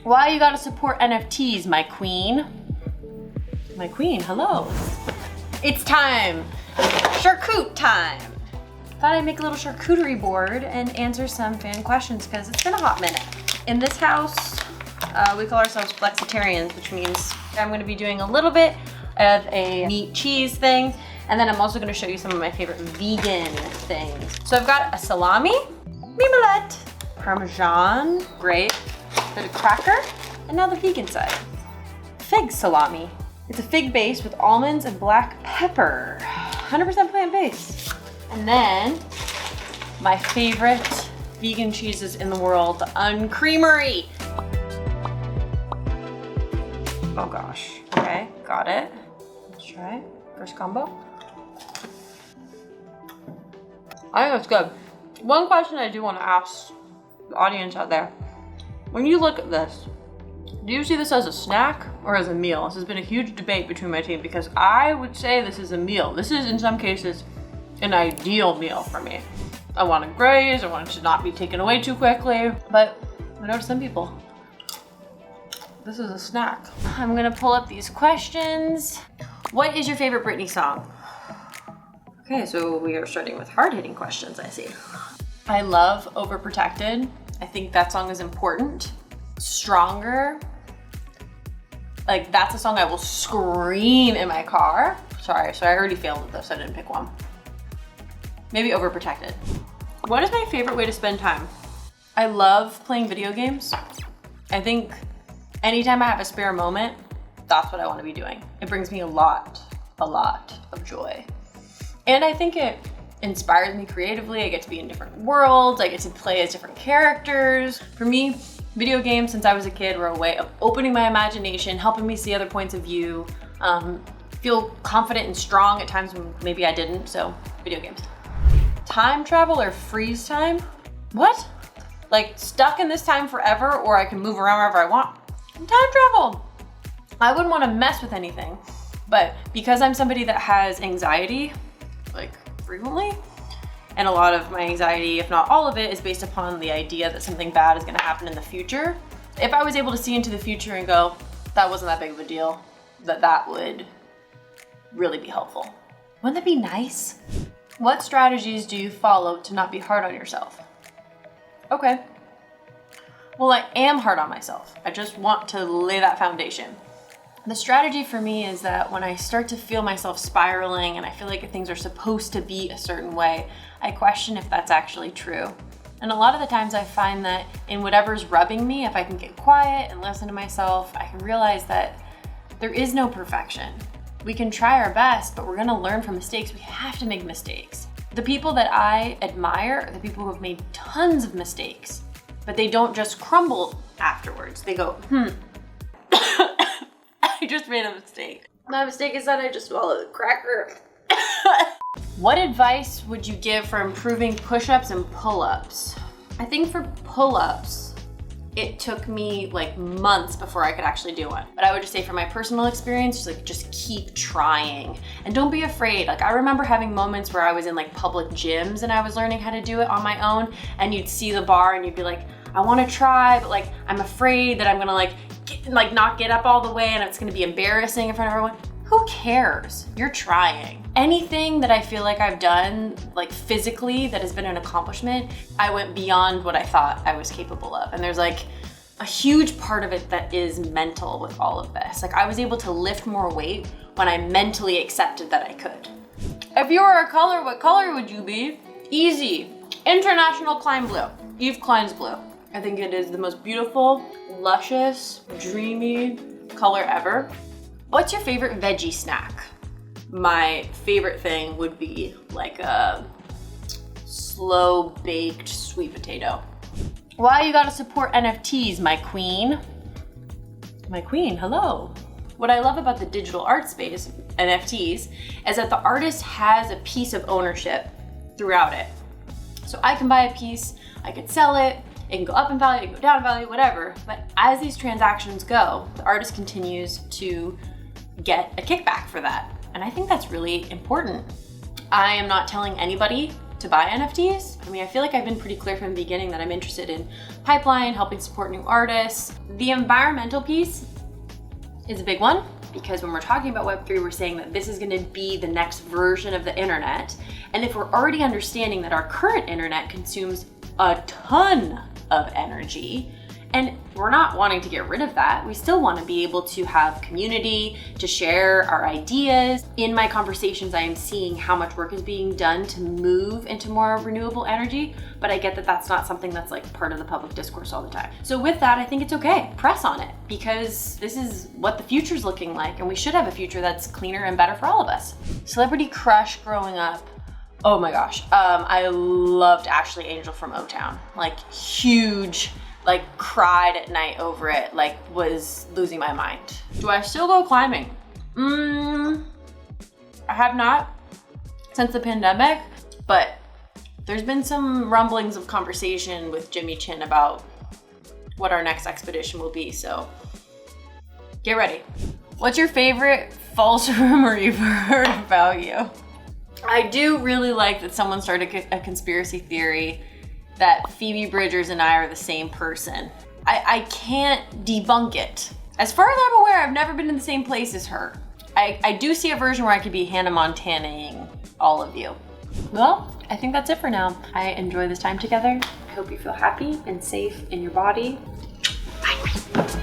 Why you gotta support NFTs, my queen? My queen, hello. It's time, charcuterie time. Thought I'd make a little charcuterie board and answer some fan questions because it's been a hot minute. In this house, we call ourselves flexitarians, which means I'm gonna be doing a little bit of a meat cheese thing, and then I'm also gonna show you some of my favorite vegan things. So I've got a salami, mimolette, parmesan, grape, bit of cracker, and now the vegan side. Fig salami. It's a fig base with almonds and black pepper. 100% plant-based. And then my favorite vegan cheeses in the world, the Uncreamery. Oh gosh, okay, got it. Let's try it. First combo. I think that's good. One question I do want to ask the audience out there. When you look at this, do you see this as a snack or as a meal? This has been a huge debate between my team because I would say this is a meal. This is, in some cases, an ideal meal for me. I want to graze, I want it to not be taken away too quickly, but I know to some people, this is a snack. I'm gonna pull up these questions. What is your favorite Britney song? Okay, so we are starting with hard-hitting questions, I see. I love Overprotected. I think that song is important. Stronger. Like, that's a song I will scream in my car. Sorry, so I already failed at this, I didn't pick one. Maybe Overprotected. What is my favorite way to spend time? I love playing video games. I think anytime I have a spare moment, that's what I want to be doing. It brings me a lot of joy. And I think it inspires me creatively. I get to be in different worlds. I get to play as different characters. For me, video games since I was a kid were a way of opening my imagination, helping me see other points of view, feel confident and strong at times when maybe I didn't, so video games. Time travel or freeze time? What? Like stuck in this time forever or I can move around wherever I want? Time travel. I wouldn't want to mess with anything, but because I'm somebody that has anxiety, like frequently, and a lot of my anxiety, if not all of it, is based upon the idea that something bad is going to happen in the future. If I was able to see into the future and go, that wasn't that big of a deal, that would really be helpful. Wouldn't that be nice? What strategies do you follow to not be hard on yourself? Okay. Well, I am hard on myself. I just want to lay that foundation. The strategy for me is that when I start to feel myself spiraling and I feel like things are supposed to be a certain way, I question if that's actually true. And a lot of the times I find that in whatever's rubbing me, if I can get quiet and listen to myself, I can realize that there is no perfection. We can try our best, but we're gonna learn from mistakes. We have to make mistakes. The people that I admire are the people who have made tons of mistakes, but they don't just crumble afterwards. They go, I just made a mistake. My mistake is that I just swallowed a cracker. What advice would you give for improving push-ups and pull-ups? I think for pull-ups, it took me like months before I could actually do one. But I would just say from my personal experience, just keep trying. And don't be afraid. Like I remember having moments where I was in like public gyms and I was learning how to do it on my own, and you'd see the bar and you'd be like, I wanna try, but like, I'm afraid that I'm gonna not get up all the way and it's gonna be embarrassing in front of everyone. Who cares? You're trying. Anything that I feel like I've done, like physically, that has been an accomplishment, I went beyond what I thought I was capable of. And there's like a huge part of it that is mental with all of this. Like I was able to lift more weight when I mentally accepted that I could. If you were a color, what color would you be? Easy. International Klein Blue. Yves Klein's blue. I think it is the most beautiful, luscious, dreamy color ever. What's your favorite veggie snack? My favorite thing would be like a slow baked sweet potato. Why you gotta support NFTs, my queen? My queen, hello. What I love about the digital art space, NFTs, is that the artist has a piece of ownership throughout it. So I can buy a piece, I could sell it, it can go up in value, it can go down in value, whatever. But as these transactions go, the artist continues to get a kickback for that. And I think that's really important. I am not telling anybody to buy NFTs. I mean, I feel like I've been pretty clear from the beginning that I'm interested in pipeline, helping support new artists. The environmental piece is a big one, because when we're talking about Web3, we're saying that this is gonna be the next version of the internet. And if we're already understanding that our current internet consumes a ton of energy, and we're not wanting to get rid of that, we still wanna be able to have community, to share our ideas. In my conversations, I am seeing how much work is being done to move into more renewable energy, but I get that that's not something that's like part of the public discourse all the time. So with that, I think it's okay, press on it, because this is what the future's looking like, and we should have a future that's cleaner and better for all of us. Celebrity crush growing up. Oh my gosh, I loved Ashley Angel from O-Town. Like huge, like cried at night over it, like was losing my mind. Do I still go climbing? I have not since the pandemic, but there's been some rumblings of conversation with Jimmy Chin about what our next expedition will be, so get ready. What's your favorite false rumor you've heard about you? I do really like that someone started a conspiracy theory that Phoebe Bridgers and I are the same person. I can't debunk it. As far as I'm aware, I've never been in the same place as her. I do see a version where I could be Hannah Montana-ing all of you. Well, I think that's it for now. I enjoy this time together. I hope you feel happy and safe in your body. Bye.